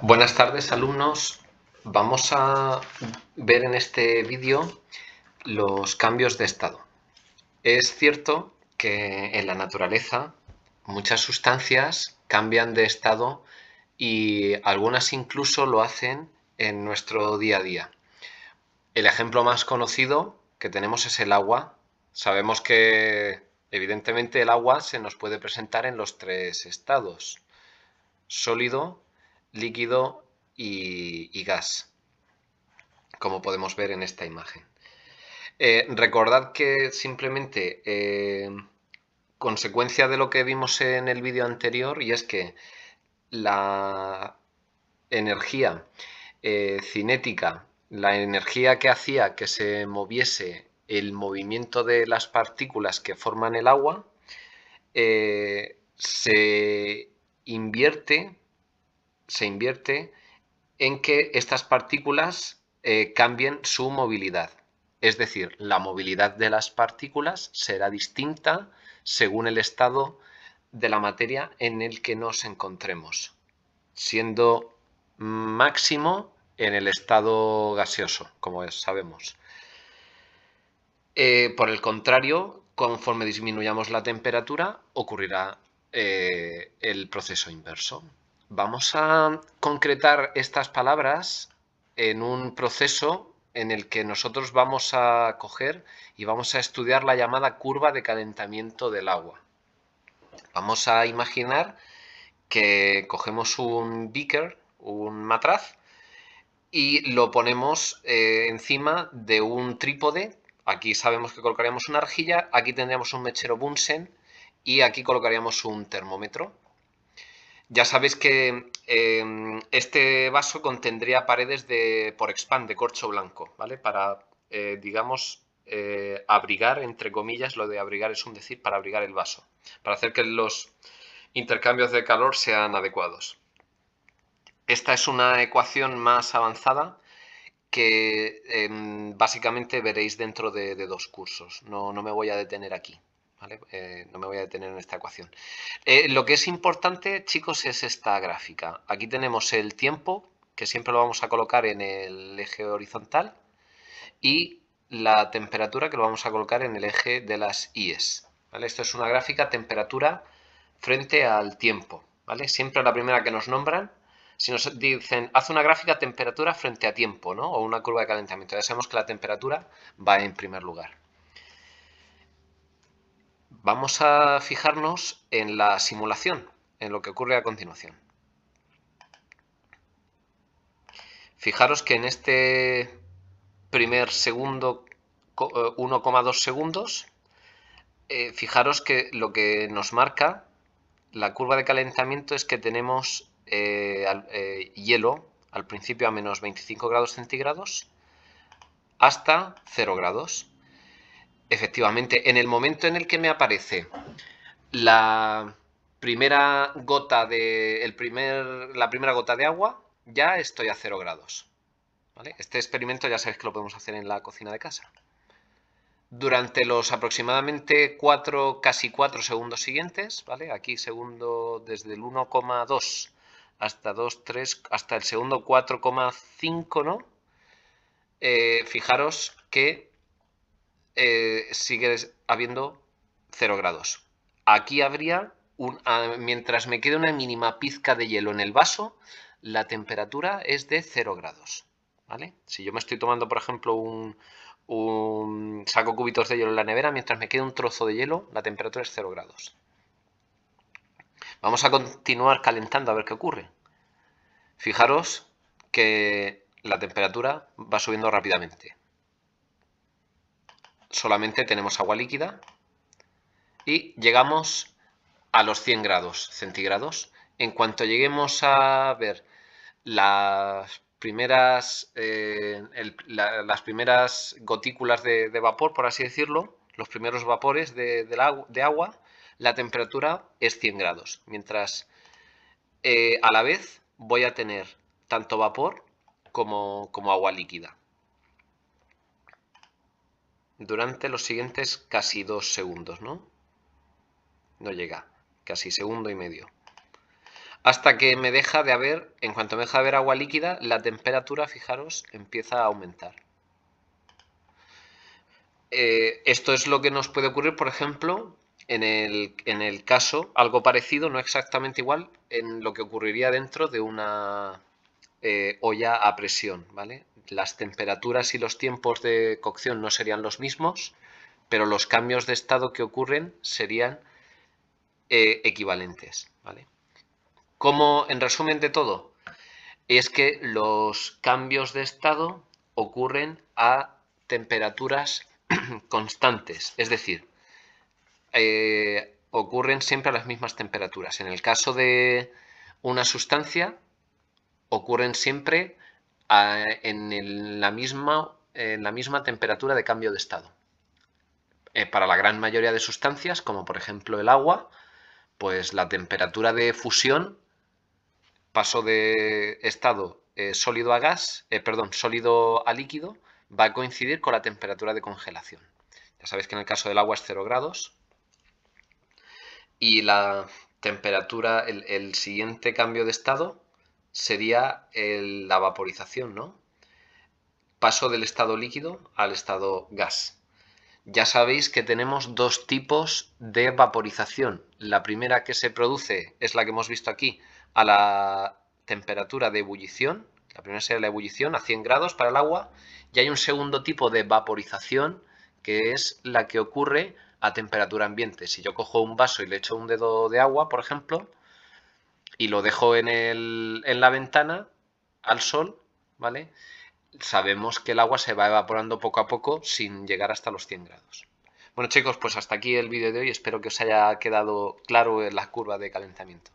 Buenas tardes, alumnos. Vamos a ver en este vídeo los cambios de estado. Es cierto que en la naturaleza muchas sustancias cambian de estado y algunas incluso lo hacen en nuestro día a día. El ejemplo más conocido que tenemos es el agua. Sabemos que evidentemente el agua se nos puede presentar en los tres estados: sólido, líquido y gas, como podemos ver en esta imagen. Recordad que simplemente consecuencia de lo que vimos en el vídeo anterior, y es que la energía cinética, la energía que hacía que se moviese el movimiento de las partículas que forman el agua, se invierte en que estas partículas cambien su movilidad. Es decir, la movilidad de las partículas será distinta según el estado de la materia en el que nos encontremos, siendo máximo en el estado gaseoso, como sabemos. Por el contrario, conforme disminuyamos la temperatura, ocurrirá el proceso inverso. Vamos a concretar estas palabras en un proceso en el que nosotros vamos a coger y vamos a estudiar la llamada curva de calentamiento del agua. Vamos a imaginar que cogemos un beaker, un matraz, y lo ponemos encima de un trípode. Aquí sabemos que colocaríamos una rejilla, aquí tendríamos un mechero Bunsen y aquí colocaríamos un termómetro. Ya sabéis que este vaso contendría paredes por expand de corcho blanco, ¿vale? Para, digamos, abrigar, entre comillas, lo de abrigar es un decir, para abrigar el vaso, para hacer que los intercambios de calor sean adecuados. Esta es una ecuación más avanzada que básicamente veréis dentro de dos cursos. No me voy a detener aquí, ¿vale? No me voy a detener en esta ecuación. Lo que es importante, chicos, es esta gráfica. Aquí tenemos el tiempo, que siempre lo vamos a colocar en el eje horizontal, y la temperatura, que lo vamos a colocar en el eje de las IES, ¿vale? Esto es una gráfica temperatura frente al tiempo, ¿vale? Siempre la primera que nos nombran, si nos dicen, haz una gráfica temperatura frente a tiempo, ¿no? O una curva de calentamiento, ya sabemos que la temperatura va en primer lugar. Vamos a fijarnos en la simulación, en lo que ocurre a continuación. Fijaros que en este primer segundo, 1,2 segundos, fijaros que lo que nos marca la curva de calentamiento es que tenemos hielo al principio a menos 25 grados centígrados hasta 0 grados. Efectivamente, en el momento en el que me aparece la primera gota la primera gota de agua, ya estoy a 0 grados. ¿Vale? Este experimento ya sabéis que lo podemos hacer en la cocina de casa. Durante los aproximadamente casi 4 segundos siguientes, ¿vale? Aquí segundo desde el 1,2 hasta 2, 3, hasta el segundo 4,5, ¿no? Fijaros que sigue habiendo 0 grados. Aquí habría, mientras me quede una mínima pizca de hielo en el vaso, la temperatura es de 0 grados. ¿Vale? Si yo me estoy tomando, por ejemplo, saco cubitos de hielo en la nevera, mientras me quede un trozo de hielo, la temperatura es 0 grados. Vamos a continuar calentando a ver qué ocurre. Fijaros que la temperatura va subiendo rápidamente. Solamente tenemos agua líquida y llegamos a los 100 grados centígrados. En cuanto lleguemos a ver las primeras gotículas de vapor, por así decirlo, los primeros vapores de agua, la temperatura es 100 grados, mientras a la vez voy a tener tanto vapor como agua líquida durante los siguientes casi 2 segundos, ¿no? No llega, casi segundo y medio. hasta que me deja de haber, en cuanto me deja de haber agua líquida, la temperatura, fijaros, empieza a aumentar. Esto es lo que nos puede ocurrir, por ejemplo, en el caso, algo parecido, no exactamente igual, en lo que ocurriría dentro de una olla a presión, ¿vale? Las temperaturas y los tiempos de cocción no serían los mismos, pero los cambios de estado que ocurren serían equivalentes, ¿vale? Como en resumen de todo, es que los cambios de estado ocurren a temperaturas constantes, es decir, ocurren siempre a las mismas temperaturas. En el caso de una sustancia, ocurren siempre en la misma temperatura de cambio de estado. Para la gran mayoría de sustancias, como por ejemplo el agua, pues la temperatura de fusión, paso de estado sólido a gas, sólido a líquido, va a coincidir con la temperatura de congelación. Ya sabéis que en el caso del agua es 0 grados y la temperatura, el siguiente cambio de estado sería la vaporización, ¿no? Paso del estado líquido al estado gas. Ya sabéis que tenemos dos tipos de vaporización. La primera que se produce es la que hemos visto aquí a la temperatura de ebullición. La primera sería la ebullición a 100 grados para el agua. Y hay un segundo tipo de vaporización que es la que ocurre a temperatura ambiente. Si yo cojo un vaso y le echo un dedo de agua, por ejemplo, y lo dejo en la ventana al sol, ¿vale? Sabemos que el agua se va evaporando poco a poco sin llegar hasta los 100 grados. Bueno chicos, pues hasta aquí el vídeo de hoy. Espero que os haya quedado claro la curva de calentamiento.